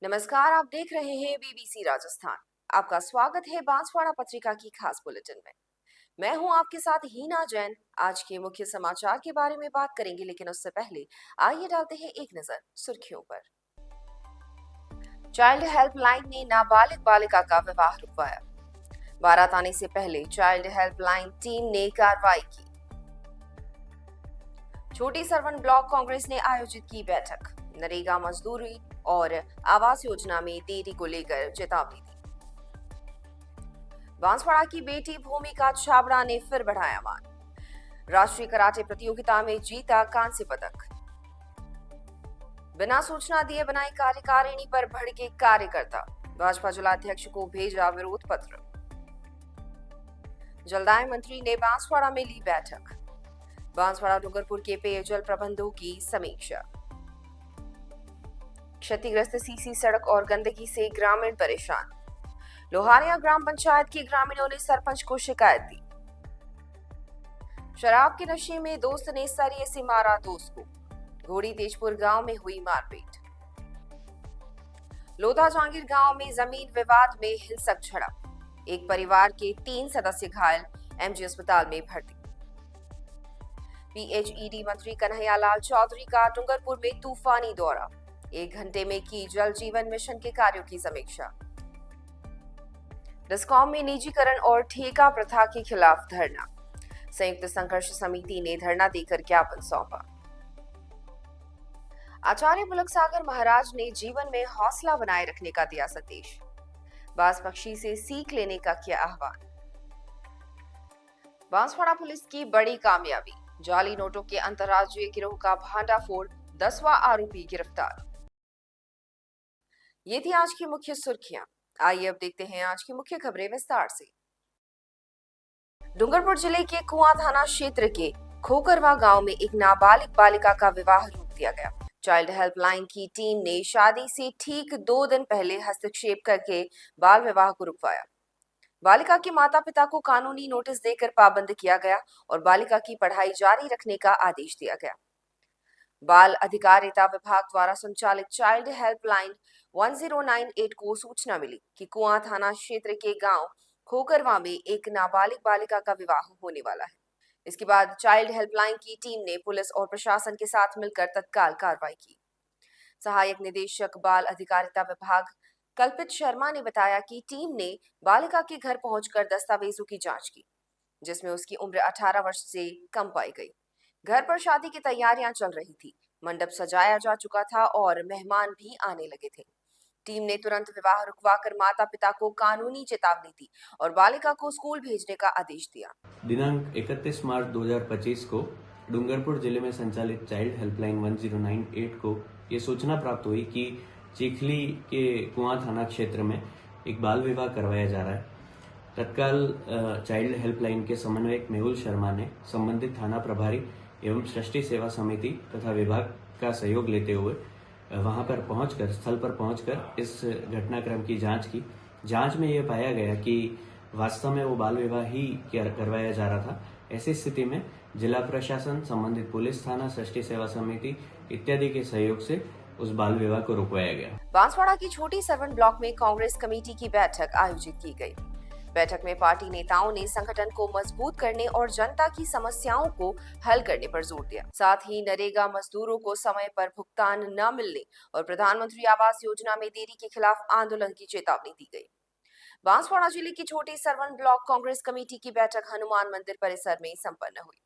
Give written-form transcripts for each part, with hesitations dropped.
नमस्कार, आप देख रहे हैं बीबीसी राजस्थान। आपका स्वागत है बांसवाड़ा पत्रिका की खास बुलेटिन में। मैं हूं आपके साथ हीना जैन। आज के मुख्य समाचार के बारे में बात करेंगे, लेकिन उससे पहले आइए डालते हैं एक नजर सुर्खियों पर। चाइल्ड हेल्पलाइन ने नाबालिग बालिका का विवाह रुकवाया। बारात आने से पहले चाइल्ड हेल्पलाइन टीम ने कार्रवाई की। छोटी सरवन ब्लॉक कांग्रेस ने आयोजित की बैठक। नरेगा मजदूरी और आवास योजना में देरी को लेकर चेतावनी दी। बांसवाड़ा की बेटी भूमिका छाबड़ा ने फिर बढ़ाया मान। राष्ट्रीय कराटे प्रतियोगिता में जीता कांस्य पदक। बिना सूचना दिए बनाई कार्यकारिणी पर भड़के कार्यकर्ता। भाजपा जिलाध्यक्ष को भेजा विरोध पत्र। जलदाय मंत्री ने बांसवाड़ा में ली बैठक। बांसवाड़ा डूंगरपुर के पेयजल प्रबंधों की समीक्षा। क्षतिग्रस्त सीसी सड़क और गंदगी से ग्रामीण परेशान। लोहारिया ग्राम पंचायत के ग्रामीणों ने सरपंच को शिकायत दी। शराब के नशे में दोस्त ने सरिये से मारा दोस्त को। घोड़ी तेजपुर गांव में हुई मारपीट। लोधा जांगीर गांव में जमीन विवाद में हिंसक झड़प। एक परिवार के 3 सदस्य घायल, एमजी अस्पताल में भर्ती। पीएचईडी मंत्री कन्हैयालाल चौधरी का डूंगरपुर में तूफानी दौरा। 1 घंटे में की जल जीवन मिशन के कार्यों की समीक्षा। डिस्कॉम में निजीकरण और ठेका प्रथा के खिलाफ धरना। संयुक्त संघर्ष समिति ने धरना देकर ज्ञापन सौंपा। आचार्य बुलक सागर महाराज ने जीवन में हौसला बनाए रखने का दिया संदेश। बाज पक्षी से सीख लेने का किया आह्वान। बांसवाड़ा पुलिस की बड़ी कामयाबी। जाली नोटों के अंतर्राज्यीय गिरोह का भांडाफोड़, 10वां आरोपी गिरफ्तार। ये थी आज की मुख्य सुर्खियां। आइए अब देखते हैं आज की मुख्य खबरें विस्तार से। डूंगरपुर जिले के कुआं थाना क्षेत्र के खोकरवा गांव में एक नाबालिग बालिका का विवाह रोक दिया गया। चाइल्ड हेल्पलाइन की टीम ने शादी से ठीक 2 दिन पहले हस्तक्षेप करके बाल विवाह को रुकवाया। बालिका के माता पिता को कानूनी नोटिस देकर पाबंद किया गया और बालिका की पढ़ाई जारी रखने का आदेश दिया गया। बाल अधिकारिता विभाग द्वारा संचालित चाइल्ड हेल्पलाइन 1098 को सूचना मिली कि कुआं थाना क्षेत्र के गांव खोकरवा में एक नाबालिग बालिका का विवाह होने वाला है। इसके बाद चाइल्ड हेल्पलाइन की टीम ने पुलिस और प्रशासन के साथ मिलकर तत्काल कार्रवाई की। सहायक निदेशक बाल अधिकारिता विभाग कल्पित शर्मा ने बताया कि टीम ने बालिका के घर पहुंचकर दस्तावेजों की जांच की, जिसमें उसकी उम्र 18 वर्ष से कम पाई गई। घर पर शादी की तैयारियां चल रही थी, मंडप सजाया जा चुका था और मेहमान भी आने लगे थे। टीम ने तुरंत विवाह रुकवाकर माता पिता को कानूनी चेतावनी दी और बालिका को स्कूल भेजने का आदेश दिया। दिनांक 31 मार्च 2025 को डूंगरपुर जिले में संचालित चाइल्ड हेल्पलाइन 1098 को ये सूचना प्राप्त हुई कि चीखली के कुआं थाना क्षेत्र में एक बाल विवाह करवाया जा रहा है। तत्काल चाइल्ड हेल्पलाइन के समन्वयक मेहुल शर्मा ने संबंधित थाना प्रभारी एवं सृष्टि सेवा समिति तथा विभाग का सहयोग लेते हुए वहां पर पहुंचकर स्थल पर पहुंचकर इस घटनाक्रम की जांच की। जांच में यह पाया गया कि वास्तव में वो बाल विवाह ही करवाया जा रहा था। ऐसी स्थिति में जिला प्रशासन, संबंधित पुलिस थाना, सृष्टि सेवा समिति इत्यादि के सहयोग से उस बाल विवाह को रुकवाया गया। बांसवाड़ा की छोटी सरवन ब्लॉक में कांग्रेस कमेटी की बैठक आयोजित की गई। बैठक में पार्टी नेताओं ने संगठन को मजबूत करने और जनता की समस्याओं को हल करने पर जोर दिया। साथ ही नरेगा मजदूरों को समय पर भुगतान न मिलने और प्रधानमंत्री आवास योजना में देरी के खिलाफ आंदोलन की चेतावनी दी गई। बांसवाड़ा जिले की छोटी सरवन ब्लॉक कांग्रेस कमेटी की बैठक हनुमान मंदिर परिसर में संपन्न हुई।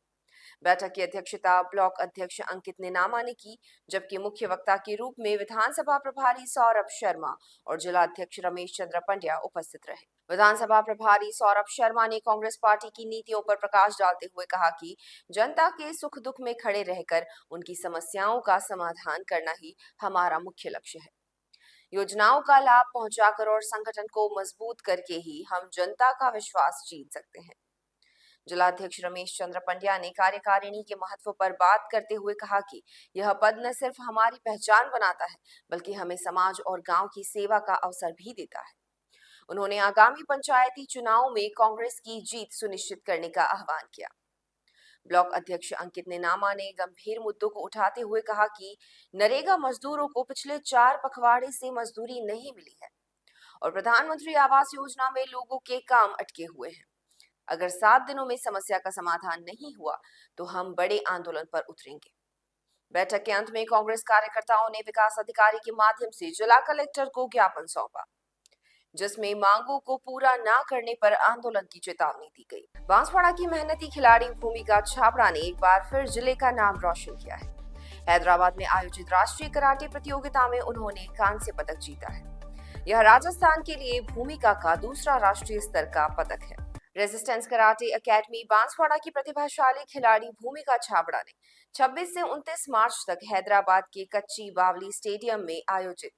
बैठक की अध्यक्षता ब्लॉक अध्यक्ष अंकित नेनामा ने की, जबकि मुख्य वक्ता के रूप में विधानसभा प्रभारी सौरभ शर्मा और जिला अध्यक्ष रमेश चंद्र पंड्या उपस्थित रहे। विधानसभा प्रभारी सौरभ शर्मा ने कांग्रेस पार्टी की नीतियों पर प्रकाश डालते हुए कहा कि जनता के सुख दुख में खड़े रहकर उनकी समस्याओं का समाधान करना ही हमारा मुख्य लक्ष्य है। योजनाओं का लाभ पहुंचाकर और संगठन को मजबूत करके ही हम जनता का विश्वास जीत सकते हैं। जिलाध्यक्ष रमेश चंद्र पंड्या ने कार्यकारिणी के महत्व पर बात करते हुए कहा कि यह पद न सिर्फ हमारी पहचान बनाता है, बल्कि हमें समाज और गांव की सेवा का अवसर भी देता है। उन्होंने आगामी पंचायती चुनाव में कांग्रेस की जीत सुनिश्चित करने का आह्वान किया। ब्लॉक अध्यक्ष अंकित नेनामा ने गंभीर मुद्दों को उठाते हुए कहा कि नरेगा मजदूरों को पिछले 4 पखवाड़े से मजदूरी नहीं मिली है और प्रधानमंत्री आवास योजना में लोगों के काम अटके हुए हैं। अगर 7 दिनों में समस्या का समाधान नहीं हुआ तो हम बड़े आंदोलन पर उतरेंगे। बैठक के अंत में कांग्रेस कार्यकर्ताओं ने विकास अधिकारी के माध्यम से जिला कलेक्टर को ज्ञापन सौंपा, जिसमें मांगों को पूरा न करने पर आंदोलन की चेतावनी दी गई। बांसवाड़ा की मेहनती खिलाड़ी भूमिका छाबड़ा ने एक बार फिर जिले का नाम रोशन किया है। हैदराबाद में आयोजित राष्ट्रीय कराटे प्रतियोगिता में उन्होंने कांस्य पदक जीता है। यह राजस्थान के लिए भूमिका का दूसरा राष्ट्रीय स्तर का पदक है। रेजिस्टेंस कराटे एकेडमी बांसवाड़ा की प्रतिभाशाली खिलाड़ी भूमिका छाबड़ा ने 26 से 29 मार्च तक हैदराबाद के कच्ची बावली स्टेडियम में आयोजित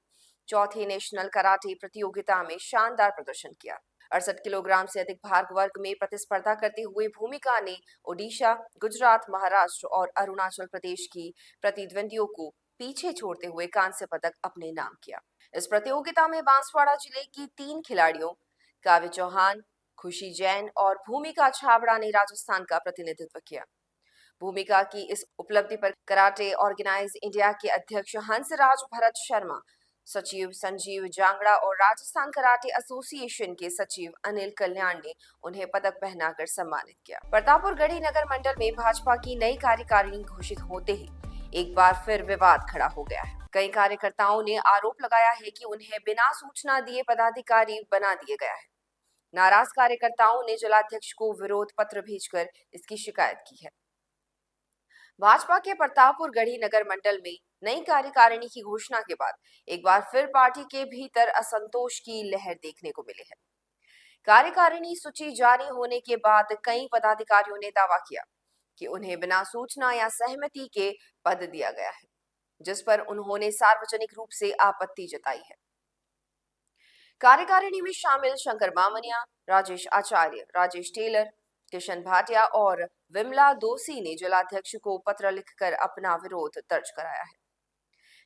चौथे नेशनल कराटे प्रतियोगिता में शानदार प्रदर्शन किया। 68 किलोग्राम से अधिक भार वर्ग में प्रतिस्पर्धा करते हुए भूमिका ने ओडिशा, गुजरात, महाराष्ट्र और अरुणाचल प्रदेश की प्रतिद्वंदियों को पीछे छोड़ते हुए कांस्य पदक अपने नाम किया। इस प्रतियोगिता में बांसवाड़ा जिले की 3 खिलाड़ियों काव्य चौहान, खुशी जैन और भूमिका छाबड़ा ने राजस्थान का प्रतिनिधित्व किया। भूमिका की इस उपलब्धि पर कराटे ऑर्गेनाइज इंडिया के अध्यक्ष हंसराज भरत शर्मा, सचिव संजीव जांगड़ा और राजस्थान कराटे एसोसिएशन के सचिव अनिल कल्याण ने उन्हें पदक पहनाकर सम्मानित किया। प्रतापपुर गढ़ी नगर मंडल में भाजपा की नई कार्यकारिणी घोषित होते ही एक बार फिर विवाद खड़ा हो गया है। कई कार्यकर्ताओं ने आरोप लगाया है कि उन्हें बिना सूचना दिए पदाधिकारी बना दिया गया है। नाराज कार्यकर्ताओं ने जिलाध्यक्ष को विरोध पत्र भेजकर इसकी शिकायत की है। भाजपा के प्रतापपुर गढ़ी नगर मंडल में नई कार्यकारिणी की घोषणा के बाद एक बार फिर पार्टी के भीतर असंतोष की लहर देखने को मिली है। कार्यकारिणी सूची जारी होने के बाद कई पदाधिकारियों ने दावा किया कि उन्हें बिना सूचना या सहमति के पद दिया गया है, जिस पर उन्होंने सार्वजनिक रूप से आपत्ति जताई है। कार्यकारिणी में शामिल शंकर बामनिया, राजेश आचार्य, राजेश टेलर, किशन भाटिया और विमला दोषी ने जिलाध्यक्ष को पत्र लिखकर अपना विरोध दर्ज कराया है।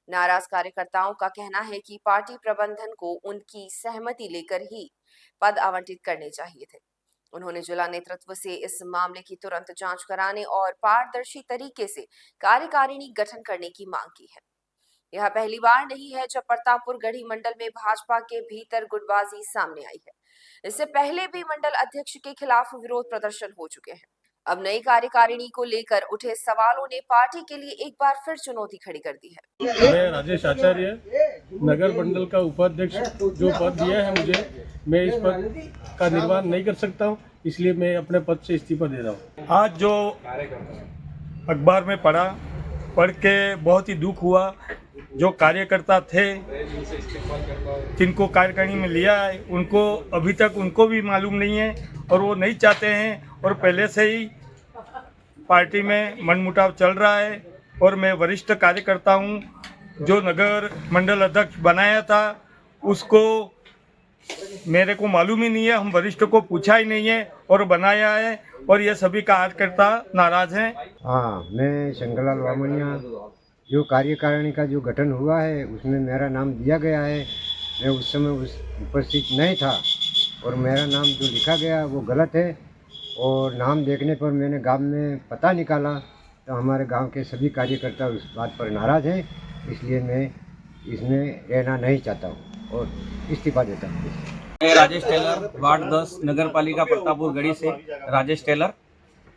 नाराज कार्यकर्ताओं का कहना है कि पार्टी प्रबंधन को उनकी सहमति लेकर ही पद आवंटित करने चाहिए थे। उन्होंने जिला नेतृत्व से इस मामले की तुरंत जांच कराने और पारदर्शी तरीके से कार्यकारिणी गठन करने की मांग की है। यह पहली बार नहीं है जब प्रतापपुर गढ़ी मंडल में भाजपा के भीतर गुटबाजी सामने आई है। इससे पहले भी मंडल अध्यक्ष के खिलाफ विरोध प्रदर्शन हो चुके हैं। अब नई कार्यकारिणी को लेकर उठे सवालों ने पार्टी के लिए एक बार फिर चुनौती खड़ी कर दी है। मैं राजेश आचार्य, नगर मंडल का उपाध्यक्ष जो पद दिया है मुझे, मैं इस पद का निर्वहन नहीं कर सकता हूं, इसलिए मैं अपने पद से इस्तीफा दे रहा हूं। आज जो अखबार में पढ़ के बहुत ही दुख हुआ। जो कार्यकर्ता थे जिनको कार्यकारिणी में लिया है, उनको अभी तक उनको भी मालूम नहीं है और वो नहीं चाहते हैं, और पहले से ही पार्टी में मनमुटाव चल रहा है। और मैं वरिष्ठ कार्यकर्ता हूं। जो नगर मंडल अध्यक्ष बनाया था उसको मेरे को मालूम ही नहीं है, हम वरिष्ठ को पूछा ही नहीं है और बनाया है, और ये सभी कार्यकर्ता नाराज हैं। हाँ, मैं शंकरलाल वामनिया, जो कार्यकारिणी का जो गठन हुआ है उसमें मेरा नाम दिया गया है। मैं उस समय उपस्थित नहीं था और मेरा नाम जो लिखा गया वो गलत है, और नाम देखने पर मैंने गांव में पता निकाला तो हमारे गांव के सभी कार्यकर्ता उस बात पर नाराज़ हैं। इसलिए मैं इसमें रहना नहीं चाहता हूँ और इस्तीफा देता हूँ। मैं राजेश टेलर, वार्ड 10 नगर पालिका प्रतापपुर गढ़ी से राजेश टेलर।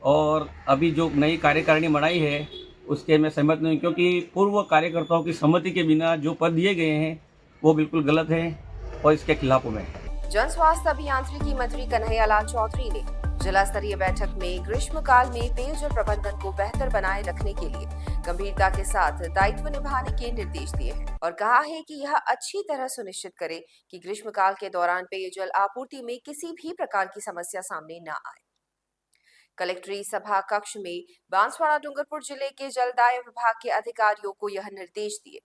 और अभी जो नई कार्यकारिणी बनाई है उसके मैं सहमत नहीं, क्योंकि पूर्व कार्यकर्ताओं की सहमति के बिना जो पद दिए गए हैं वो बिल्कुल गलत है और इसके खिलाफ में। जन स्वास्थ्य अभियांत्रिकी मंत्री कन्हैयालाल चौधरी ने जिला स्तरीय बैठक में ग्रीष्मकाल में पेयजल प्रबंधन को बेहतर बनाए रखने के लिए गंभीरता के साथ दायित्व निभाने के निर्देश दिए हैं और कहा है कि यह अच्छी तरह सुनिश्चित करे कि ग्रीष्मकाल के दौरान पेयजल आपूर्ति में किसी भी प्रकार की समस्या सामने न आए। कलेक्ट्री सभा कक्ष में बांसवाड़ा डूंगरपुर जिले के जलदाय विभाग के अधिकारियों को यह निर्देश दिए।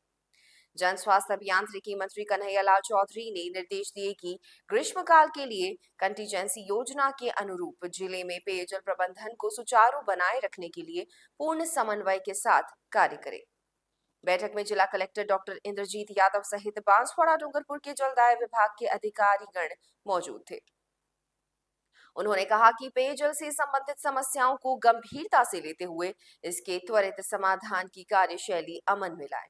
जन स्वास्थ्य अभियांत्रिकी मंत्री कन्हैयालाल चौधरी ने निर्देश दिए कि ग्रीष्मकाल के लिए कंटीजेंसी योजना के अनुरूप जिले में पेयजल प्रबंधन को सुचारू बनाए रखने के लिए पूर्ण समन्वय के साथ कार्य करें। बैठक में जिला कलेक्टर डॉक्टर इंद्रजीत यादव सहित बांसवाड़ा डूंगरपुर के जलदाय विभाग के अधिकारीगण मौजूद थे। उन्होंने कहा कि पेयजल से संबंधित समस्याओं को गंभीरता से लेते हुए इसके त्वरित समाधान की कार्यशैली अमल में लाए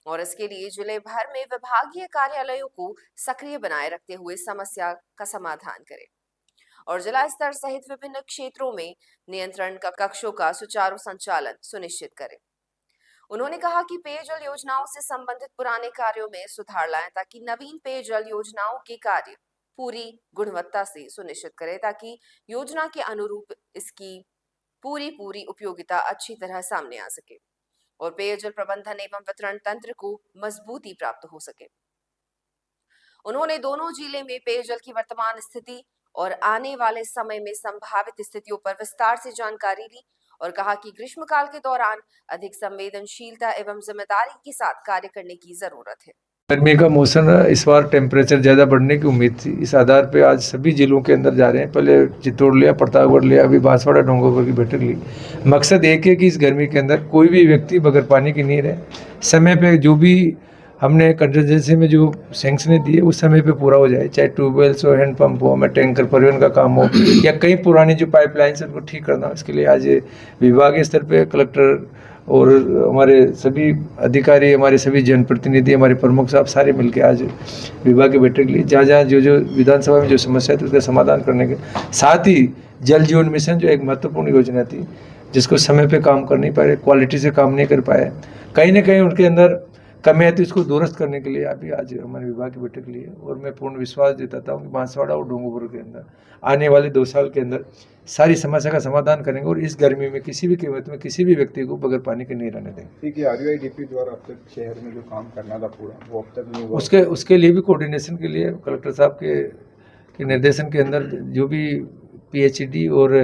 और इसके लिए जिले भर में विभागीय कार्यालयों को सक्रिय बनाए रखते हुए समस्या का समाधान करें और जिला स्तर सहित विभिन्न क्षेत्रों में नियंत्रण कक्षों का सुचारू संचालन सुनिश्चित करें। उन्होंने कहा कि पेयजल योजनाओं से संबंधित पुराने कार्यों में सुधार लाएं ताकि नवीन पेयजल योजनाओं के कार्य पूरी गुणवत्ता से सुनिश्चित करें ताकि योजना के अनुरूप इसकी पूरी उपयोगिता अच्छी तरह सामने आ सके और पेयजल प्रबंधन एवं वितरण तंत्र को मजबूती प्राप्त हो सके। उन्होंने दोनों जिले में पेयजल की वर्तमान स्थिति और आने वाले समय में संभावित स्थितियों पर विस्तार से जानकारी ली और कहा कि ग्रीष्मकाल के दौरान अधिक संवेदनशीलता एवं जिम्मेदारी के साथ कार्य करने की जरूरत है। गर्मी का मौसम है, इस बार टेम्परेचर ज़्यादा बढ़ने की उम्मीद थी। इस आधार पे आज सभी जिलों के अंदर जा रहे हैं। पहले चित्तौड़ लिया, प्रतापगढ़ लिया, अभी बांसवाड़ा डोंगरपुर की बैठक ली। मकसद एक है कि इस गर्मी के अंदर कोई भी व्यक्ति बगैर पानी की नहीं रहे। समय पे जो भी हमने कंटीजेंसी में जो सैंक्शनें दिए उस समय पे पूरा हो जाए, चाहे ट्यूबवेल्स हो, हैंडपम्प हो, हमें टैंकर परिवहन का काम हो या कई पुरानी जो पाइपलाइंस है उनको ठीक करना हो। इसके लिए आज विभागीय स्तर पे कलेक्टर और हमारे सभी अधिकारी, हमारे सभी जनप्रतिनिधि, हमारे प्रमुख साहब सारे मिलकर आज विभाग की बैठक ली। जहाँ जहाँ जो विधानसभा में जो समस्या थी उसका समाधान करने के साथ ही जल जीवन मिशन जो एक महत्वपूर्ण योजना थी जिसको समय पे काम कर नहीं पाए, क्वालिटी से काम नहीं कर पाए, कहीं ना कहीं उनके अंदर कमियाँ थी, उसको दुरुस्त करने के लिए अभी आज हमारे विभाग की बैठक ली है। और मैं पूर्ण विश्वास देता हूँ कि बांसवाड़ा और डोंगरपुर के अंदर आने वाले 2 साल के अंदर सारी समस्या का समाधान करेंगे और इस गर्मी में किसी भी कीमत में किसी भी व्यक्ति को बगैर पानी के नहीं रहने देंगे। ठीक है, RUIDP द्वारा अब तक शहर में जो काम करना था पूरा वो अब तक नहीं हुआ। उसके लिए भी कोऑर्डिनेशन के लिए कलेक्टर साहब के निर्देशन के अंदर जो भी PHED और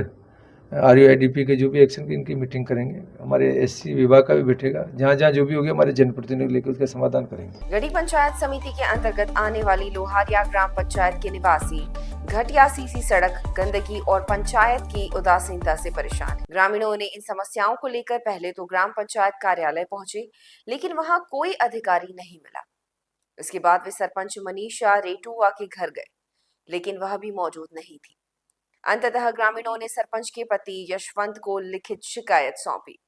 RUIDP के जो भी एक्शन की इनकी मीटिंग करेंगे। हमारे SC विभाग का भी बैठेगा, जहाँ जहाँ जो भी होगा हमारे जनप्रतिनिधि लेकर उसका समाधान करेंगे। गढ़ी पंचायत समिति के अंतर्गत आने वाली लोहारिया ग्राम पंचायत के निवासी घटिया सीसी सड़क, गंदगी और पंचायत की उदासीनता से परेशान। ग्रामीणों ने इन समस्याओं को लेकर पहले तो ग्राम पंचायत कार्यालय पहुंचे, लेकिन वहां कोई अधिकारी नहीं मिला। इसके बाद वे सरपंच मनीषा रेटुआ के घर गए, लेकिन वह भी मौजूद नहीं थी। अंततः ग्रामीणों ने सरपंच के पति यशवंत को लिखित शिकायत सौंपी।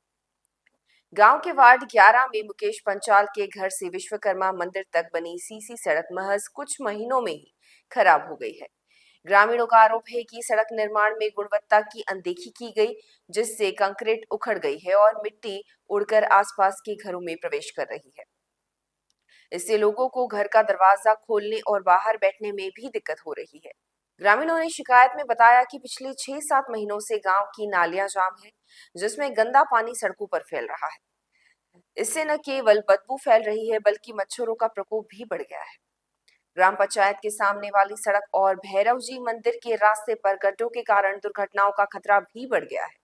गांव के वार्ड 11 में मुकेश पंचाल के घर से विश्वकर्मा मंदिर तक बनी सीसी सड़क महज कुछ महीनों में ही खराब हो गई है। ग्रामीणों का आरोप है कि सड़क निर्माण में गुणवत्ता की अनदेखी की गई, जिससे कंक्रीट उखड़ गई है और मिट्टी उड़कर आसपास के घरों में प्रवेश कर रही है। इससे लोगों को घर का दरवाजा खोलने और बाहर बैठने में भी दिक्कत हो रही है। ग्रामीणों ने शिकायत में बताया कि पिछले 6-7 महीनों से गांव की नालियां जाम है, जिसमें गंदा पानी सड़कों पर फैल रहा है। इससे न केवल बदबू फैल रही है बल्कि मच्छरों का प्रकोप भी बढ़ गया है। ग्राम पंचायत के सामने वाली सड़क और भैरव जी मंदिर के रास्ते पर गड्ढों के कारण दुर्घटनाओं का खतरा भी बढ़ गया है।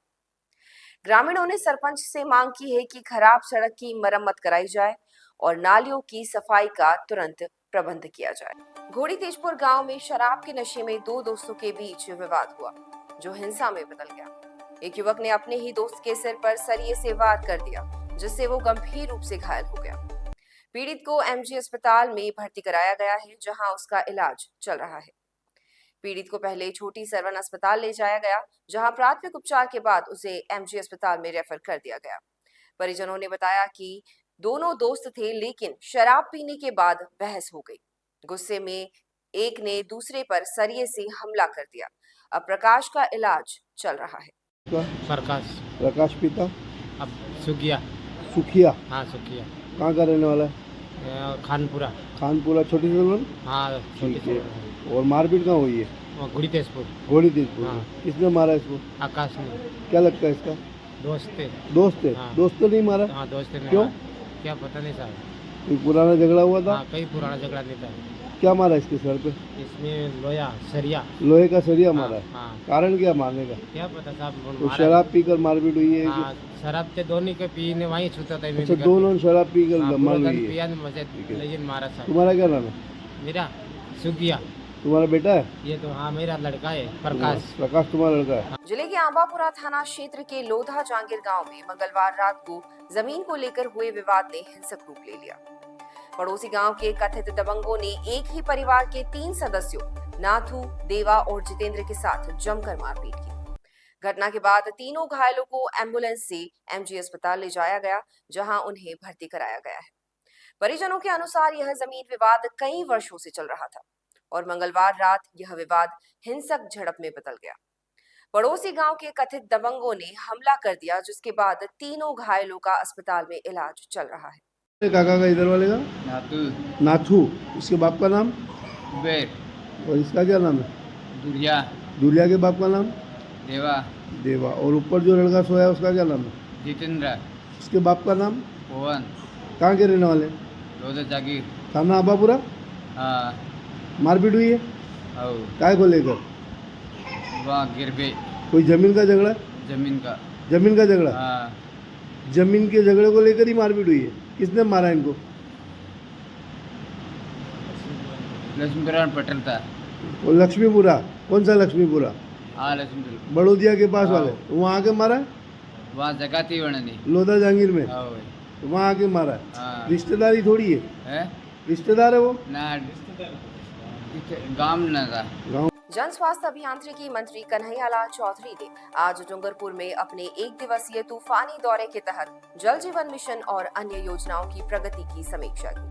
ग्रामीणों ने सरपंच से मांग की है कि खराब सड़क की मरम्मत कराई जाए और नालियों की सफाई का तुरंत प्रबंध किया जाए। घोड़ी तेजपुर गांव में शराब के नशे में 2 दोस्तों के बीच विवाद हुआ, जो हिंसा में बदल गया। एक युवक ने अपने ही दोस्त के सिर पर सरिये से वार कर दिया, जिससे वो गंभीर रूप से घायल हो गया। पीड़ित को MG अस्पताल में भर्ती कराया गया है, जहां उसका इलाज चल रहा है। पीड़ित को पहले छोटी सरवन अस्पताल ले जाया गया, जहां प्राथमिक उपचार के बाद उसे MG अस्पताल में रेफर कर दिया गया। परिजनों ने बताया कि दोनों दोस्त थे, लेकिन शराब पीने के बाद बहस हो गई। गुस्से में एक ने दूसरे पर सरिये से हमला कर दिया। अब प्रकाश का इलाज चल रहा है। प्रकाश पिता अब सुखिया। हाँ, सुखिया। कहाँ का रहने वाला है? खानपुरा। छोटी सरवन। हाँ, छोटी सरवन। और मारपीट कहाँ हुई है? घोड़ी तेजपुर। हाँ। किसने मारा इसको? आकाश ने। क्या लगता है इसका? दोस्त थे। हाँ। दोस्त तो नहीं मारा? हाँ, दोस्त ने। क्यों? क्या पता नहीं साहब। कोई पुराना झगड़ा हुआ था? हाँ, कई पुराना झगड़ा नहीं था। क्या मारा इसके सर पे? इसमें लोहे का सरिया मारा है। हाँ। कारण क्या मारने का? क्या पता साहब। तो शराब पीकर मारपीट हुई है? हाँ, शराब के दोनों के पीने वहीं छूता था। अच्छा, दोनों शराब पीकर मार हुई है। लेकिन मारा साहब। तुम्हारा क्या नाम है? मेरा सुखिया। तुम्हारा बेटा है? ये तो हाँ, मेरा लड़का है प्रकाश। तुम्हारा लड़का है? जिले के आंबापुरा थाना क्षेत्र के लोधा जांगीर गांव में मंगलवार रात को जमीन को लेकर हुए विवाद ने हिंसक रूप ले लिया। पड़ोसी गांव के कथित दबंगों ने एक ही परिवार के 3 सदस्यों नाथू, देवा और जितेंद्र के साथ जमकर मारपीट की। घटना के बाद तीनों घायलों को एम्बुलेंस से एमजी अस्पताल ले जाया गया, जहां उन्हें भर्ती कराया गया है। परिजनों के अनुसार यह जमीन विवाद कई वर्षों से चल रहा था और मंगलवार रात यह विवाद हिंसक झड़प में बदल गया। पड़ोसी गांव के कथित दबंगों ने हमला कर दिया, जिसके बाद तीनों घायलों का अस्पताल में इलाज चल रहा है। काका का इधर वाले का नाथू, इसके बाप का नाम कुबेर, और इसका क्या नाम है? दुरिया, दूलिया के बाप का नाम देवा, देवा। और ऊपर जो लड़का सोया उसका क्या नाम है? जितेंद्र, इसके बाप का नाम? पवन, कहाँ के रहने वाले? रोजा जागीर। थाना आबापुरा। हाँ, मारपीट हुई है और काय को लेकर? वहाँ गिरबे, कोई जमीन का झगड़ा? जमीन का। जमीन का झगड़ा? हाँ, जमीन के झगड़े को लेकर ही मारपीट हुई है। किसने मारा इनको? लक्ष्मीपुरा पटेल था। वो लक्ष्मीपुरा? कौन सा लक्ष्मीपुरा? हाँ, लक्ष्मीपुर, बड़ौदिया के पास वाले? वहाँ आके मारा? वहाँ जगह थी वरनी। लोधा जहांगीर में? हाँ, वहाँ आके मारा? हाँ। रिश्तेदारी थोड़ी है? है रिश्तेदार है वो? ना, गांव न था। गाँव जन स्वास्थ्य अभियांत्रिकी मंत्री कन्हैयालाल चौधरी ने आज डूंगरपुर में अपने 1 दिवसीय तूफानी दौरे के तहत जल जीवन मिशन और अन्य योजनाओं की प्रगति की समीक्षा की।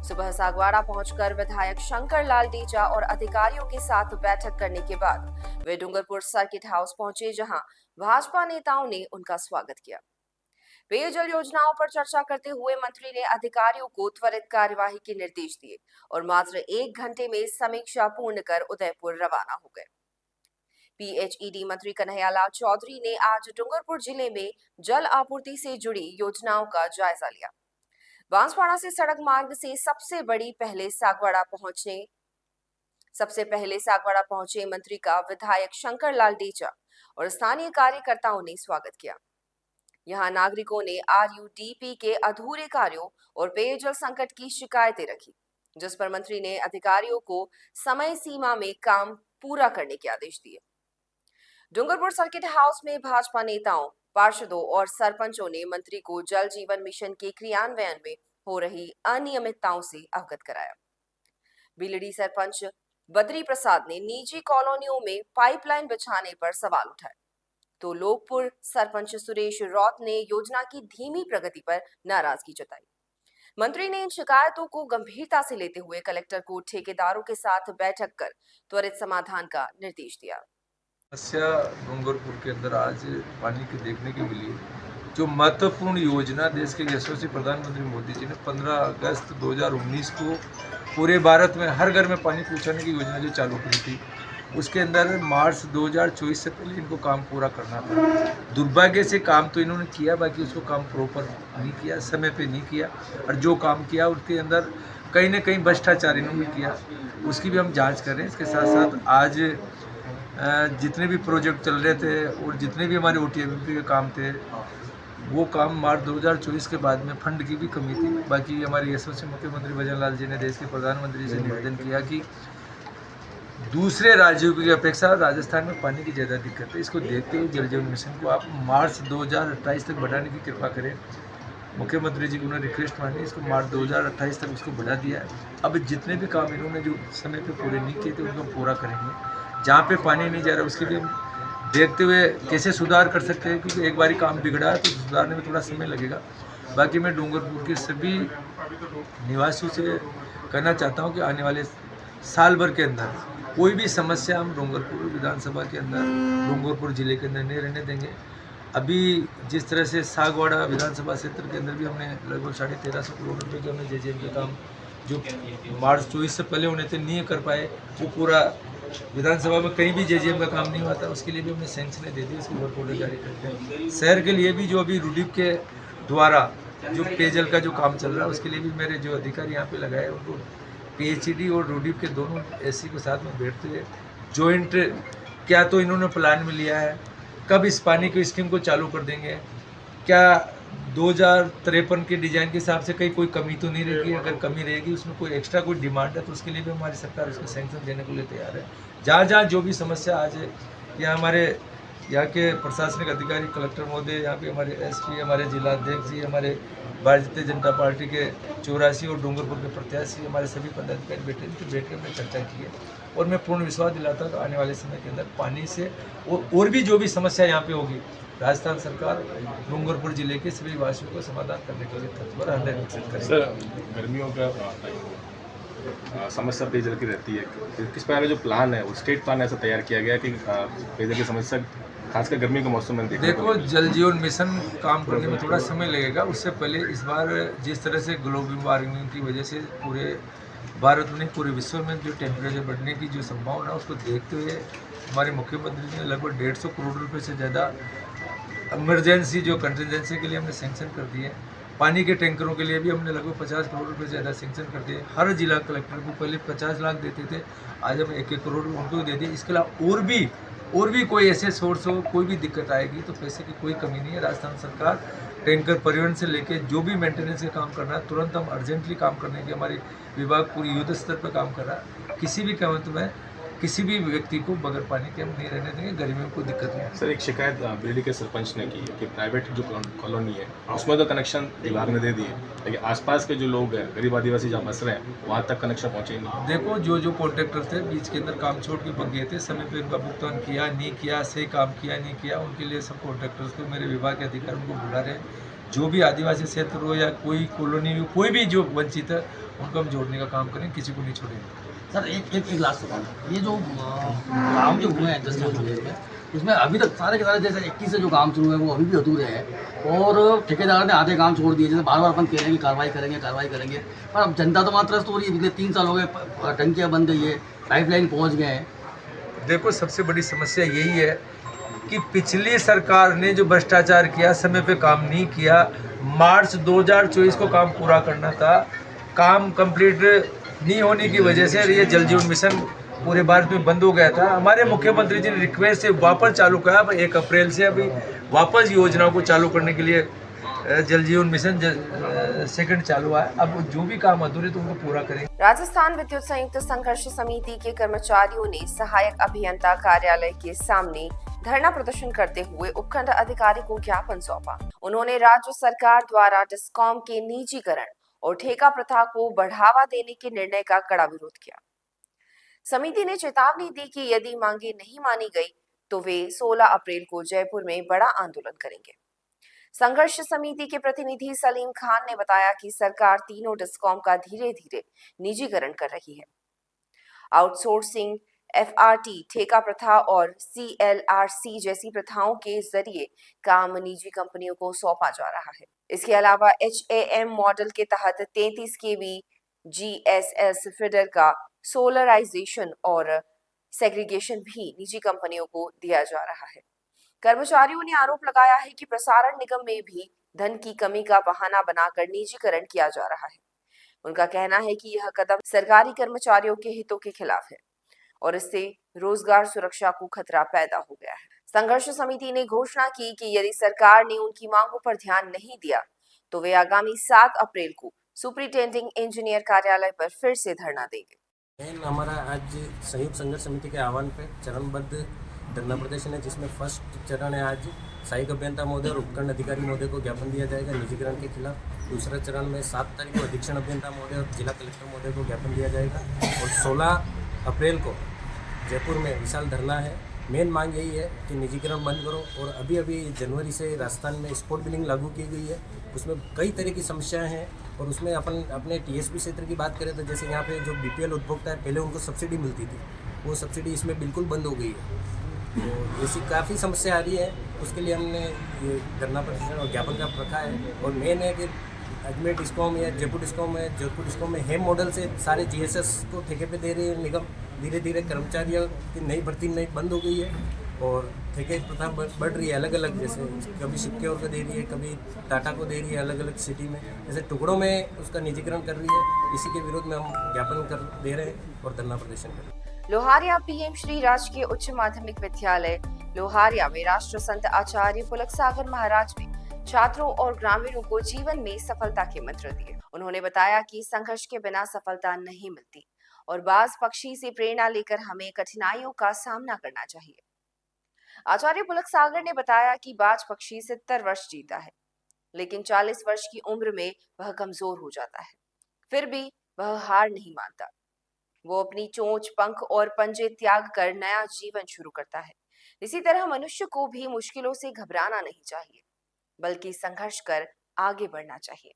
सुबह सागवाड़ा पहुंचकर विधायक शंकर लाल डीजा और अधिकारियों के साथ बैठक करने के बाद वे डूंगरपुर सर्किट हाउस पहुंचे, जहां भाजपा नेताओं ने उनका स्वागत किया। पेयजल योजनाओं पर चर्चा करते हुए मंत्री ने अधिकारियों को त्वरित कार्यवाही के निर्देश दिए और मात्र 1 घंटे में समीक्षा पूर्ण कर उदयपुर रवाना हो गए। पीएचईडी मंत्री कन्हैयालाल चौधरी ने आज डूंगरपुर जिले में जल आपूर्ति से जुड़ी योजनाओं का जायजा लिया। बांसवाड़ा से सड़क मार्ग से सबसे पहले सागवाड़ा पहुंचे मंत्री का विधायक शंकर लाल डीजा और स्थानीय कार्यकर्ताओं ने स्वागत किया। यहां नागरिकों ने आरयूडीपी के अधूरे कार्यों और पेयजल संकट की शिकायतें रखी, जिस पर मंत्री ने अधिकारियों को समय सीमा में काम पूरा करने के आदेश दिए। डूंगरपुर सर्किट हाउस में भाजपा नेताओं, पार्षदों और सरपंचों ने मंत्री को जल जीवन मिशन के क्रियान्वयन में हो रही अनियमितताओं से अवगत कराया। बिलड़ी सरपंच बद्री प्रसाद ने निजी कॉलोनियों में पाइपलाइन बिछाने पर सवाल उठाए, तो लोकपुर सरपंच सुरेश रौत ने योजना की धीमी प्रगति पर नाराजगी जताई। मंत्री ने इन शिकायतों को गंभीरता से लेते हुए कलेक्टर को ठेकेदारों के साथ बैठक कर त्वरित समाधान का निर्देश दिया। समस्या डूंगरपुर के अंदर आज पानी की देखने की मिली, जो महत्वपूर्ण योजना देश के यशस्वी प्रधानमंत्री मोदी जी ने 15 अगस्त 2019 को पूरे भारत में हर घर में पानी पहुंचाने की योजना जो चालू की थी, उसके अंदर मार्च 2024 से पहले इनको काम पूरा करना था। दुर्भाग्य से काम तो इन्होंने किया, बाकी उसको काम प्रॉपर नहीं किया, समय पे नहीं किया, और जो काम किया उसके अंदर कहीं ना कहीं भ्रष्टाचार इन्होंने किया, उसकी भी हम जांच कर रहे हैं। इसके साथ साथ आज जितने भी प्रोजेक्ट चल रहे थे और जितने भी हमारे OTMP के काम थे, वो काम मार्च 2024 के बाद में फंड की भी कमी थी। बाकी हमारे यशस्वी मुख्यमंत्री भजन लाल जी ने देश के प्रधानमंत्री से निवेदन किया कि दूसरे राज्यों की अपेक्षा राजस्थान में पानी की ज़्यादा दिक्कत है, इसको देखते हुए जल जीवन मिशन को आप मार्च 2028 तक बढ़ाने की कृपा करें। मुख्यमंत्री जी को उन्होंने रिक्वेस्ट मांगी, इसको मार्च 2028 तक उसको बढ़ा दिया है। अब जितने भी काम इन्होंने जो समय पे पूरे नहीं किए थे उनको पूरा करेंगे। जहाँ पे पानी नहीं जा रहा उसकी भी देखते हुए कैसे सुधार कर सकते हैं, क्योंकि एक बार काम बिगड़ा है तो सुधारने में थोड़ा समय लगेगा। बाकी मैं डूंगरपुर के सभी निवासियों से कहना चाहता हूँ कि आने वाले साल भर के अंदर कोई भी समस्या हम डूंगरपुर विधानसभा के अंदर, डूंगरपुर जिले के अंदर नहीं रहने देंगे। अभी जिस तरह से सागवाड़ा विधानसभा क्षेत्र के अंदर भी हमने लगभग 1350 करोड़ रुपये के हमने JJM के काम जो मार्च 24 से पहले होने थे नहीं कर पाए, वो पूरा विधानसभा में कहीं भी JJM का काम नहीं हुआ था, उसके लिए भी हमने सैंक्शन दे दी, उसकी वर्क ऑर्डर जारी करते हैं। शहर के लिए भी जो अभी रूडीप के द्वारा जो पेयजल का जो काम चल रहा है, उसके लिए भी मेरे जो अधिकारी यहाँ पे लगाए उनको PHED और रूडीप के दोनों SC के साथ में बैठते हुए जॉइंट क्या तो इन्होंने प्लान में लिया है, कब इस पानी की स्कीम को चालू कर देंगे, क्या 2053 के डिज़ाइन के हिसाब से कहीं कोई कमी तो नहीं रहेगी, अगर कमी रहेगी उसमें कोई एक्स्ट्रा कोई डिमांड है तो उसके लिए भी हमारी सरकार उसको सैंक्शन देने को लिए तैयार है। जहाँ जहाँ जो भी समस्या आज है, या हमारे यहाँ के प्रशासनिक अधिकारी कलेक्टर महोदय, यहाँ पे हमारे SP, हमारे जिलाध्यक्ष जी, हमारे भारतीय जनता पार्टी के 84 और डूंगरपुर के प्रत्याशी, हमारे सभी पदाधिकारी बैठे थे, बैठ के हमने चर्चा की है और मैं पूर्ण विश्वास दिलाता हूं कि आने वाले समय के अंदर पानी से और भी जो भी समस्या यहाँ पे होगी, राजस्थान सरकार डूंगरपुर जिले के सभी वासियों को समाधान करने के लिए तत्पर 100% करेगी। सर, गर्मियों का समस्या पेयजल की रहती है, किस प्रकार का जो प्लान है वो स्टेट प्लान ऐसा तैयार किया गया कि पेयजल की समस्या खासकर गर्मी के मौसम में देखो, जल जीवन मिशन काम करने में थोड़ा समय लगेगा। उससे पहले इस बार जिस तरह से ग्लोबल वार्मिंग की वजह से पूरे भारत में, पूरे विश्व में जो टेम्परेचर बढ़ने की जो संभावना है, उसको देखते हुए हमारे मुख्यमंत्री जी ने लगभग 150 करोड़ रुपए से ज़्यादा इमरजेंसी जो कंटिजेंसी के लिए हमने सेंक्शन कर दिए। पानी के टैंकरों के लिए भी हमने लगभग 50 करोड़ रुपए ज़्यादा सेंक्शन कर दिए। हर जिला कलेक्टर को पहले 50 लाख देते थे, आज हम 1-1 करोड़ उनको दे दिए। इसके अलावा और भी कोई ऐसे सोर्स हो, कोई भी दिक्कत आएगी तो पैसे की कोई कमी नहीं है। राजस्थान सरकार टैंकर परिवहन से लेके जो भी मेंटेनेंस का काम करना है, तुरंत हम अर्जेंटली काम करने की हमारी विभाग पूरी युद्ध स्तर पर काम कर रहा है। किसी भी कीमत में किसी भी व्यक्ति को बगैर पानी के हम नहीं रहने देंगे, गर्मी में कोई दिक्कत नहीं है। सर, एक शिकायत बिरडी के सरपंच ने की कि प्राइवेट जो कॉलोनी है उसमें तो कनेक्शन विभाग ने दे दिए, लेकिन आसपास के जो लोग हैं, गरीब आदिवासी जहाँ बस रहे हैं, वहाँ तक कनेक्शन पहुँचे ही नहीं। देखो, जो कॉन्ट्रैक्टर थे बीच के अंदर काम छोड़ के भाग गए थे, समय पे उनका भुगतान किया नहीं किया, सही काम किया नहीं किया, उनके लिए सब कॉन्ट्रैक्टर्स को मेरे विभाग के अधिकारी उनको बुला रहे हैं। जो भी आदिवासी क्षेत्र हो या कोई कॉलोनी हो, कोई भी जो वंचित है उनको हम जोड़ने का काम करें, किसी को नहीं छोड़ेंगे। सर, एक लास्ट सवाल, ये जो काम जो हुए हैं इंडस्ट्रियल विलेज में, उसमें अभी तक सारे के सारे जैसे 21 से जो काम शुरू है वो अभी भी अधूरे हैं और ठेकेदार ने आधे काम छोड़ दिए। जैसे बार बार अपन कह रहे हैं कि कार्रवाई करेंगे, पर अब जनता तो मात्र हो रही है। पिछले 3 साल हो गए, टंकियाँ बन गई है, पाइपलाइन पहुँच गए हैं। देखो, सबसे बड़ी समस्या यही है कि पिछली सरकार ने जो भ्रष्टाचार किया, समय पे काम नहीं किया। मार्च 2024 को काम पूरा करना था, काम कंप्लीट नहीं होने की वजह से ये जल जीवन मिशन पूरे भारत में बंद हो गया था। हमारे मुख्यमंत्री जी ने रिक्वेस्ट से वापस चालू किया। 1 अप्रैल से अभी वापस योजनाओं को चालू करने के लिए जल जीवन मिशन सेकंड चालू है। अब जो भी काम अधूरे तो उनको पूरा करेंगे। राजस्थान विद्युत संयुक्त संघर्ष समिति के कर्मचारियों ने सहायक अभियंता कार्यालय के सामने धरना प्रदर्शन करते हुए उपखंड अधिकारी को ज्ञापन सौंपा। उन्होंने राज्य सरकार द्वारा डिस्कॉम के निजीकरण और ठेका प्रथा को बढ़ावा देने के निर्णय का कड़ा विरोध किया। समिति ने चेतावनी दी कि यदि मांगे नहीं मानी गई तो वे 16 अप्रैल को जयपुर में बड़ा आंदोलन करेंगे। संघर्ष समिति के प्रतिनिधि सलीम खान ने बताया कि सरकार तीनों डिस्कॉम का धीरे धीरे निजीकरण कर रही है। आउटसोर्सिंग, FRT, ठेका प्रथा और CLRC जैसी प्रथाओं के जरिए काम निजी कंपनियों को सौंपा जा रहा है। इसके अलावा HAM मॉडल के तहत 33 kV GSS फीडर का सोलराइजेशन और सेग्रीगेशन भी निजी कंपनियों को दिया जा रहा है। कर्मचारियों ने आरोप लगाया है कि प्रसारण निगम में भी धन की कमी का बहाना बनाकर निजीकरण किया जा रहा है। उनका कहना है कि यह कदम सरकारी कर्मचारियों के हितों के खिलाफ है और इससे रोजगार सुरक्षा को खतरा पैदा हो गया है। संघर्ष समिति ने घोषणा की कि यदि सरकार ने उनकी मांगों पर ध्यान नहीं दिया तो वे आगामी 7 अप्रैल को सुपरिटेंडिंग इंजीनियर कार्यालय पर फिर से धरना देंगे। हमारा आज संयुक्त संघर्ष समिति के आह्वान पर चरणबद्ध धरना प्रदर्शन है, जिसमें फर्स्ट चरण है आज सहायक अभियंता महोदय और उपखंड अधिकारी महोदय को ज्ञापन दिया जाएगा निजीकरण के खिलाफ। दूसरा चरण में 7 तारीख को अधीक्षण अभियंता महोदय और जिला कलेक्टर महोदय को ज्ञापन दिया जाएगा और 16 अप्रैल को जयपुर में विशाल धरना है। मेन मांग यही है कि निजीकरण बंद करो। और अभी जनवरी से राजस्थान में स्पॉट बिलिंग लागू की गई है, उसमें कई तरह की समस्याएं हैं और उसमें अपने TSP क्षेत्र की बात करें तो जैसे यहाँ पे जो BPL उपभोक्ता है, पहले उनको सब्सिडी मिलती थी, वो सब्सिडी इसमें बिल्कुल बंद हो गई है। तो ऐसी काफ़ी समस्या आ रही है, उसके लिए हमने ये धरना प्रदर्शन और ज्ञापन का रखा है। और मेन है कि अजमेर डिस्कॉम या जयपुर डिस्कॉम है, जयपुर डिस्कॉम में हेम मॉडल से सारे GSS को ठेके पे दे रही है निगम। धीरे धीरे कर्मचारियों की नई भर्ती नई बंद हो गई है और ठेके प्रथा बढ़ रही है अलग अलग, जैसे कभी सिक्योर को दे रही है, कभी टाटा को दे रही है, अलग अलग सिटी में जैसे टुकड़ों में उसका निजीकरण कर रही है। इसी के विरोध में हम ज्ञापन कर दे रहे हैं और धरना प्रदर्शन कर रहे हैं। लोहारिया PM श्री राजकीय उच्च माध्यमिक विद्यालय लोहारिया में राष्ट्र संत आचार्य पुलक सागर महाराज ने छात्रों और ग्रामीणों को जीवन में सफलता के मंत्र दिए। उन्होंने बताया कि संघर्ष के बिना सफलता नहीं मिलती और बाज पक्षी से प्रेरणा लेकर हमें कठिनाइयों का सामना करना चाहिए। आचार्य पुलक सागर ने बताया कि बाज पक्षी 70 वर्ष जीता है, लेकिन 40 वर्ष की उम्र में वह कमजोर हो जाता है, फिर भी वह हार नहीं मानता। वो अपनी चोंच, पंख और पंजे त्याग कर नया जीवन शुरू करता है। इसी तरह मनुष्य को भी मुश्किलों से घबराना नहीं चाहिए, बल्कि संघर्ष कर आगे बढ़ना चाहिए।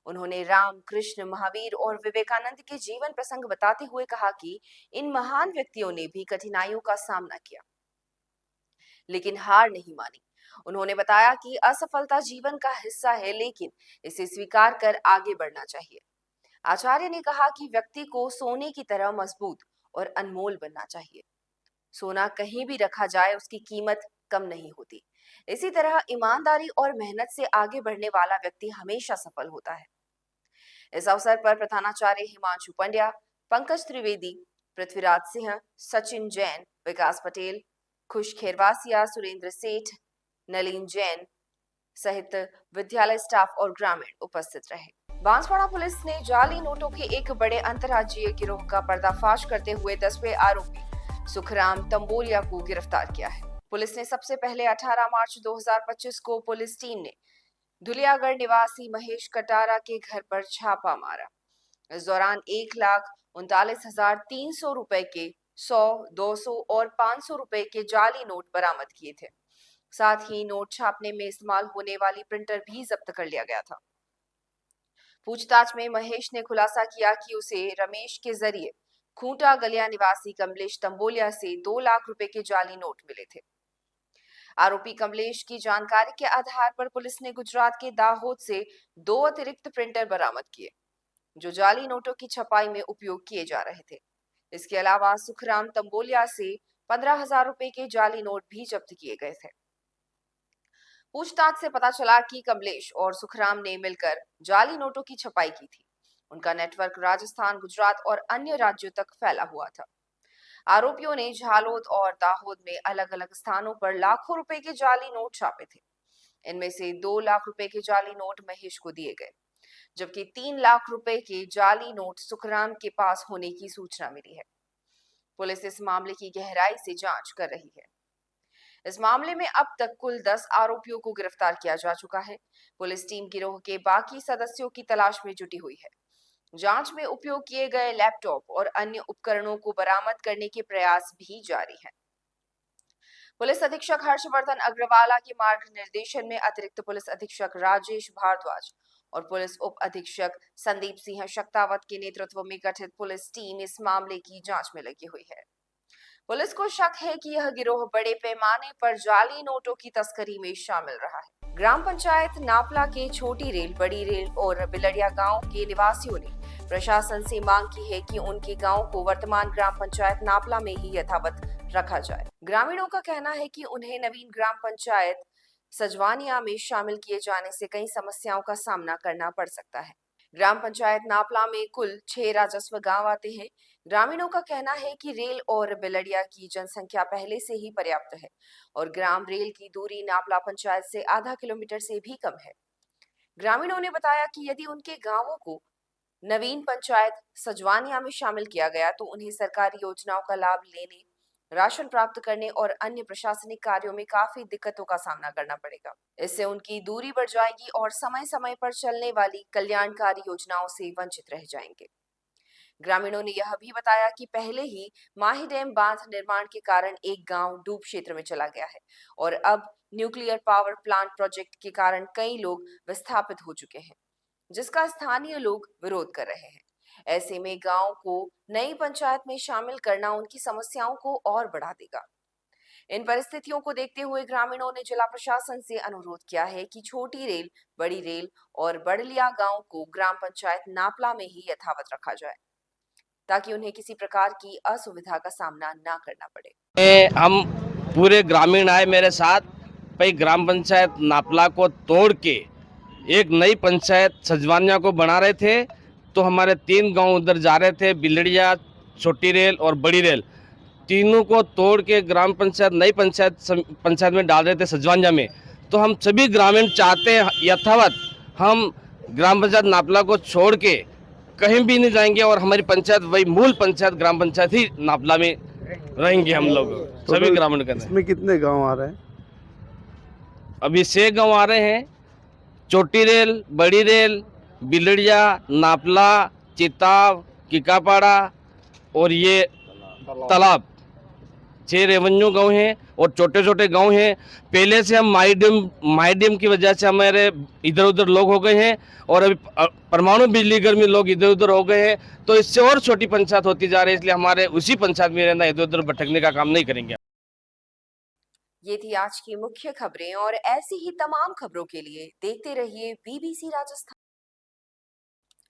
उन्होंने राम, कृष्ण, महावीर और विवेकानंद के जीवन प्रसंग बताते हुए कहा कि इन महान व्यक्तियों ने भी कठिनाइयों का सामना किया, लेकिन हार नहीं मानी। उन्होंने बताया कि असफलता जीवन का हिस्सा है, लेकिन इसे स्वीकार कर आगे बढ़ना चाहिए। आचार्य ने कहा कि व्यक्ति को सोने की तरह मजबूत और अनमोल बनना चाहिए। सोना कहीं भी रखा जाए उसकी कीमत कम नहीं होती। इसी तरह ईमानदारी और मेहनत से आगे बढ़ने वाला व्यक्ति हमेशा सफल होता है। इस अवसर पर प्रधानाचार्य हिमांशु पंड्या, पंकज त्रिवेदी, पृथ्वीराज सिंह, सचिन जैन, विकास पटेल, खुश खेरवासिया, सुरेंद्र सेठ, नलिन जैन सहित विद्यालय स्टाफ और ग्रामीण उपस्थित रहे। बांसवाड़ा पुलिस ने जाली नोटों के एक बड़े अंतर्राज्यीय गिरोह का पर्दाफाश करते हुए 10वें आरोपी सुखराम तंबोलिया को गिरफ्तार किया है। पुलिस ने सबसे पहले 18 मार्च 2025 को पुलिस टीम ने धुलियागढ़ निवासी महेश कटारा के घर पर छापा मारा। इस दौरान 1,39,300 रुपए के 100, 200 और 500 रुपए के जाली नोट बरामद किए थे। साथ ही नोट छापने में इस्तेमाल होने वाली प्रिंटर भी जब्त कर लिया गया था। पूछताछ में महेश ने खुलासा किया कि उसे रमेश के जरिए खूंटा गलिया निवासी कमलेश तंबोलिया से 2 लाख रुपए के जाली नोट मिले थे। आरोपी कमलेश की जानकारी के आधार पर पुलिस ने गुजरात के दाहोद से 2 अतिरिक्त प्रिंटर बरामद किए, जो जाली नोटों की छपाई में उपयोग किए जा रहे थे। इसके अलावा सुखराम तंबोलिया से 15,000 रुपए के जाली नोट भी जब्त किए गए थे। पूछताछ से पता चला कि कमलेश और सुखराम ने मिलकर जाली नोटों की छपाई की थी। उनका नेटवर्क राजस्थान, गुजरात और अन्य राज्यों तक फैला हुआ था। आरोपियों ने झालोद और दाहोद में अलग अलग स्थानों पर लाखों रुपए के जाली नोट छापे थे। इनमें से 2 लाख रुपए के जाली नोट महेश को दिए गए, जबकि 3 लाख रुपए के जाली नोट सुखराम के पास होने की सूचना मिली है। पुलिस इस मामले की गहराई से जांच कर रही है। इस मामले में अब तक कुल 10 आरोपियों को गिरफ्तार किया जा चुका है। पुलिस टीम गिरोह के बाकी सदस्यों की तलाश में जुटी हुई है। जांच में उपयोग किए गए लैपटॉप और अन्य उपकरणों को बरामद करने के प्रयास भी जारी हैं। पुलिस अधीक्षक हर्षवर्धन अग्रवाला के मार्गनिर्देशन में अतिरिक्त पुलिस अधीक्षक राजेश भारद्वाज और पुलिस उप अधीक्षक संदीप सिंह शक्तावत के नेतृत्व में गठित पुलिस टीम इस मामले की जांच में लगी हुई है। पुलिस को शक है कि यह गिरोह बड़े पैमाने पर जाली नोटों की तस्करी में शामिल रहा है। ग्राम पंचायत नापला के छोटी रेल, बड़ी रेल और बिलड़िया गांव के निवासियों ने प्रशासन से मांग की है कि उनके गांव को वर्तमान ग्राम पंचायत नापला में ही यथावत रखा जाए। ग्रामीणों का कहना है कि उन्हें नवीन ग्राम पंचायत सजवानिया में शामिल किए जाने से कई समस्याओं का सामना करना पड़ सकता है। ग्राम पंचायत नापला में कुल 6 राजस्व गांव आते हैं। ग्रामीणों का कहना है कि रेल और बिलड़िया की जनसंख्या पहले से ही पर्याप्त है और ग्राम रेल की दूरी नापला पंचायत से आधा किलोमीटर से भी कम है। ग्रामीणों ने बताया कि यदि उनके गांवों को नवीन पंचायत सजवानिया में शामिल किया गया तो उन्हें सरकारी योजनाओं का लाभ लेने, राशन प्राप्त करने और अन्य प्रशासनिक कार्यों में काफी दिक्कतों का सामना करना पड़ेगा। इससे उनकी दूरी बढ़ जाएगी और समय समय पर चलने वाली कल्याणकारी योजनाओं से वंचित रह जाएंगे। ग्रामीणों ने यह भी बताया कि पहले ही माही डैम बांध निर्माण के कारण एक गांव डूब क्षेत्र में चला गया है और अब न्यूक्लियर पावर प्लांट प्रोजेक्ट के कारण कई लोग विस्थापित हो चुके हैं, जिसका स्थानीय लोग विरोध कर रहे हैं। ऐसे में गांव को नई पंचायत में शामिल करना उनकी समस्याओं को और बढ़ा देगा। इन परिस्थितियों को देखते हुए ग्रामीणों ने जिला प्रशासन से अनुरोध किया है कि छोटी रेल, बड़ी रेल और बड़लिया गांव को ग्राम पंचायत नापला में ही यथावत रखा जाए, ताकि उन्हें किसी प्रकार की असुविधा का सामना ना करना पड़े। हम पूरे ग्रामीण आए मेरे साथ, भाई ग्राम पंचायत नापला को तोड़ के एक नई पंचायत सजवानिया को बना रहे थे, तो हमारे 3 गांव उधर जा रहे थे, बिलड़िया, छोटी रेल और बड़ी रेल, तीनों को तोड़ के ग्राम पंचायत नई पंचायत में डाल रहे थे सजवानिया में। तो हम सभी ग्रामीण चाहते हैं यथावत हम ग्राम पंचायत नापला को छोड़ के कहीं भी नहीं जाएंगे और हमारी पंचायत वही मूल पंचायत ग्राम पंचायत ही नापला में रहेंगे हम लोग सभी ग्रामीण। इसमें कितने गांव आ रहे हैं? अभी 6 गांव आ रहे हैं, छोटी रेल, बड़ी रेल, बिलड़िया, नापला, चिताव, किकापाड़ा और ये तालाब 6 रेवेन्यू गांव हैं और छोटे छोटे गांव हैं। पहले से हम माइडियम की वजह से हमारे इधर उधर लोग हो गए हैं और अभी परमाणु बिजली घर में लोग इधर उधर हो गए हैं, तो इससे और छोटी पंचायत होती जा रही है। इसलिए हमारे उसी पंचायत में रहना, इधर उधर भटकने का काम नहीं करेंगे। ये थी आज की मुख्य खबरें और ऐसी ही तमाम खबरों के लिए देखते रहिए बीबीसी राजस्थान।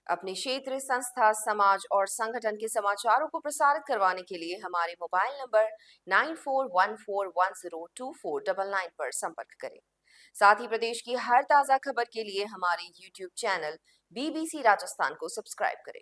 अपने क्षेत्र, संस्था, समाज और संगठन के समाचारों को प्रसारित करवाने के लिए हमारे मोबाइल नंबर 9414102499 पर संपर्क करें। साथ ही प्रदेश की हर ताजा खबर के लिए हमारे YouTube चैनल बीबीसी राजस्थान को सब्सक्राइब करें।